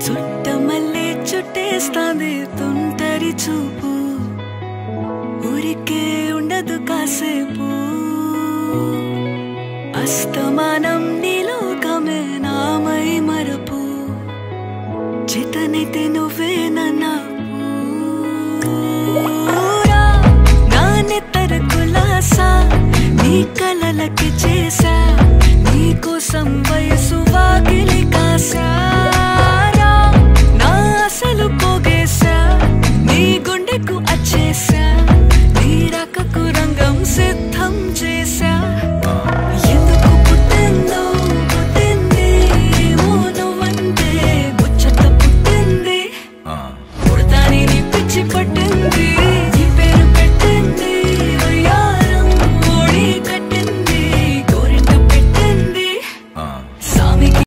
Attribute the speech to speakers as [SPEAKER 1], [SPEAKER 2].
[SPEAKER 1] చుట్టమల్లే చుట్టేస్తాంది తుంటరి చూపు ఊరికే ఉండదు కాసేపు అస్తమానం నీలోకమే నామై మరపు చేతనైతే నువ్వే నన్నా నానెత్తర కులాసా నీ కలలకి చేసా నీ కోసం వయసు